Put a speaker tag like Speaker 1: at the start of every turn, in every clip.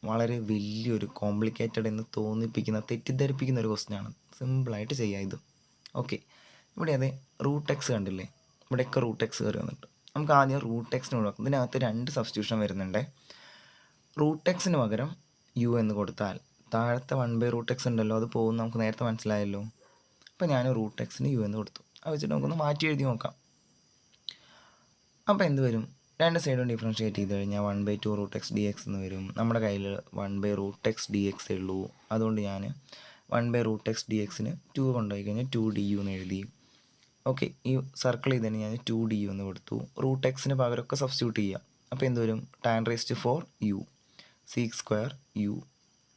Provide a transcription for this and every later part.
Speaker 1: വളരെ വലിയൊരു കോംപ്ലിക്കേറ്റഡ് എന്ന് തോന്നിപ്പിക്കുന്ന തെറ്റിദ്ധരിപ്പിക്കുന്ന ഒരു ക്വസ്റ്റ്യനാണ്. സിമ്പിളായിട്ട് ചെയ്യാം ഇത്. ഓക്കെ, ഇവിടെ അതെ റൂട്ട് എക്സ് കണ്ടില്ലേ, ഇവിടെയൊക്കെ റൂട്ട് എക്സ് കയറി വന്നിട്ട് നമുക്ക് ആദ്യം റൂട്ട് എക്സിന് ഒഴിവാക്കാം. ഇതിനകത്ത് 2 സബ്സ്റ്റിറ്റ്യൂഷൻ വരുന്നുണ്ട്. റൂട്ട് എക്സിന് പകരം യു എന്ന് കൊടുത്താൽ താഴത്തെ 1/√x ഉണ്ടല്ലോ, അത് പോകും നമുക്ക് നേരത്തെ മനസ്സിലായല്ലോ. അപ്പോൾ ഞാൻ റൂട്ട് എക്സിന് യു എന്ന് കൊടുത്തു. അത് വെച്ചിട്ട് നമുക്കൊന്ന് മാറ്റി എഴുതി നോക്കാം. അപ്പോൾ എന്ത് വരും? 2 സൈഡും ഡിഫറൻഷ്യേറ്റ് ചെയ്ത് കഴിഞ്ഞാൽ 1/2√x dx എന്ന് വരും. നമ്മുടെ കയ്യിൽ 1/√x dx ഉള്ളൂ. അതുകൊണ്ട് ഞാൻ 1/√x dxന് 2 കൊണ്ടുപോയി കഴിഞ്ഞാൽ 2du എന്ന് എഴുതി. ഓക്കെ, ഈ സർക്കിൾ ചെയ്തതിന് ഞാൻ 2du എന്ന് കൊടുത്തു. റൂട്ട് എക്സിന് പകരമൊക്കെ സബ്സ്റ്റിറ്റ്യൂട്ട് ചെയ്യുക. അപ്പോൾ എന്ത് വരും? tan⁴u sec²u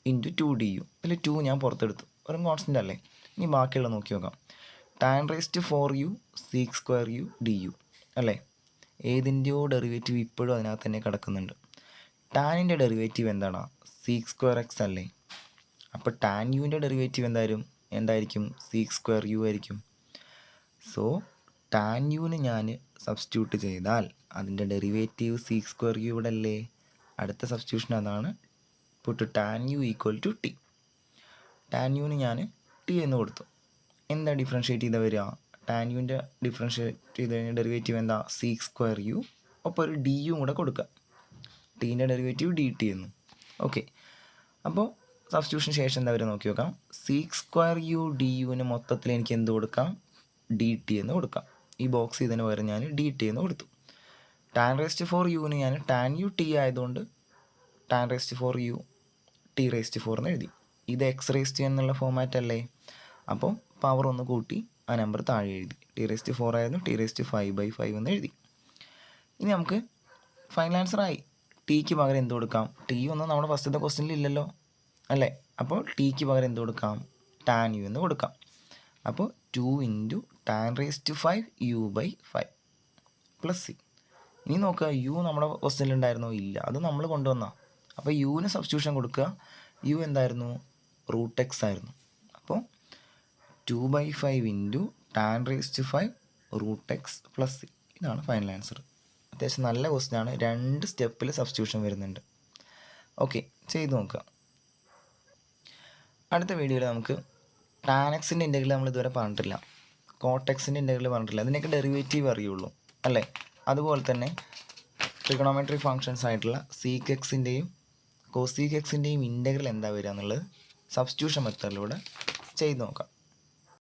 Speaker 1: into 2du. ഇതിൽ 2 ഞാൻ പുറത്തെടുത്തു, വെറും കോൺസ്റ്റൻ്റ് അല്ലേ. ഇനി ബാക്കിയുള്ള നോക്കി നോക്കാം. tan⁴u sec²u du അല്ലേ, ഏതിൻ്റെയോ ഡെറിവേറ്റീവ് ഇപ്പോഴും അതിനകത്ത് തന്നെ കിടക്കുന്നുണ്ട്. ടാനിൻ്റെ ഡെറിവേറ്റീവ് എന്താണ്? sec²x അല്ലേ. അപ്പോൾ tan യുവിൻ്റെ ഡെറിവേറ്റീവ് എന്തായിരിക്കും? sec²u ആയിരിക്കും. സോ tan യുവിന് ഞാൻ സബ്സ്റ്റിറ്റ്യൂട്ട് ചെയ്താൽ അതിൻ്റെ ഡെറിവേറ്റീവ് sec²u ഇവിടെ അല്ലേ. അടുത്ത സബ്സ്റ്റിറ്റ്യൂഷൻ അതാണ്. Puttu tan u = t. tan യുവിന് ഞാൻ t എന്ന് കൊടുത്തു. എന്താ ഡിഫറൻഷ്യേറ്റ് ചെയ്താൽ വരിക? tan യുവിൻ്റെ ഡിഫറൻഷ്യേറ്റ് ചെയ്ത് കഴിഞ്ഞാൽ ഡെറിവേറ്റീവ് എന്താ? sec²u. അപ്പോൾ ഒരു du കൂടെ കൊടുക്കുക. ടീൻ്റെ ഡെറിവേറ്റീവ് dt എന്ന്. ഓക്കെ, അപ്പോൾ സബ്സ്റ്റിറ്റ്യൂഷൻ ശേഷം എന്താ വരും നോക്കി നോക്കാം. sec²u duവിന് മൊത്തത്തിൽ എനിക്ക് എന്ത് കൊടുക്കാം? dt എന്ന് കൊടുക്കാം. ഈ ബോക്സ് ഇതിന് പകരം ഞാൻ dt എന്ന് കൊടുത്തു. tan⁴uവിന് ഞാൻ tan u t ആയതുകൊണ്ട് tan⁴u t⁴ എന്ന് എഴുതി. ഇത് x⁴n എന്നുള്ള ഫോമാറ്റ് അല്ലേ. അപ്പോൾ പവർ ഒന്ന് കൂട്ടി ആ നമ്പർ താഴെ എഴുതി. t⁴ ആയിരുന്നു, t⁵5/5 എന്ന് എഴുതി. ഇനി നമുക്ക് ഫൈനൽ ആൻസർ ആയി. ടിക്ക് പകരം എന്ത് കൊടുക്കാം? ടി ഒന്നും നമ്മുടെ ഫസ്റ്റത്തെ ക്വസ്റ്റ്യനിൽ ഇല്ലല്ലോ അല്ലേ. അപ്പോൾ ടിക്ക് പകരം എന്ത് കൊടുക്കാം? tan u എന്ന് കൊടുക്കാം. അപ്പോൾ 2 × tan⁵u/5 പ്ലസ് സി. ഇനി നോക്കുക, യു നമ്മുടെ ക്വസ്റ്റ്യനിൽ ഉണ്ടായിരുന്നോ? ഇല്ല, അത് നമ്മൾ കൊണ്ടുവന്നാൽ. അപ്പോൾ യുവിന് സബ്സ്റ്റിറ്റ്യൂഷൻ കൊടുക്കുക. യു എന്തായിരുന്നു? റൂട്ട് എക്സ് ആയിരുന്നു. അപ്പോൾ 2/5 × tan⁵√x പ്ലസ് സി. ഇതാണ് ഫൈനൽ ആൻസർ. അത്യാവശ്യം നല്ല ക്വസ്റ്റ്യനാണ്. 2 സ്റ്റെപ്പിൽ സബ്സ്റ്റിറ്റ്യൂഷൻ വരുന്നുണ്ട്. ഓക്കെ, ചെയ്ത് നോക്കുക. അടുത്ത വീഡിയോയിൽ നമുക്ക് tan x-ൻ്റെ ഇൻ്റഗ്രൽ നമ്മൾ ഇതുവരെ പറഞ്ഞിട്ടില്ല, cot x-ൻ്റെ ഇൻ്റഗ്രൽ പറഞ്ഞിട്ടില്ല. അതിൻ്റെയൊക്കെ ഡെറിവേറ്റീവ് അറിയുള്ളൂ അല്ലേ. അതുപോലെ തന്നെ ട്രിഗണോമെട്രി ഫങ്ഷൻസ് ആയിട്ടുള്ള sec x-ൻ്റെയും cosec x-ൻ്റെയും ഇൻ്റഗ്രൽ എന്താ വരിക എന്നുള്ളത് സബ്സ്റ്റിറ്റ്യൂഷൻ മെത്തേഡിലൂടെ ചെയ്ത് നോക്കാം.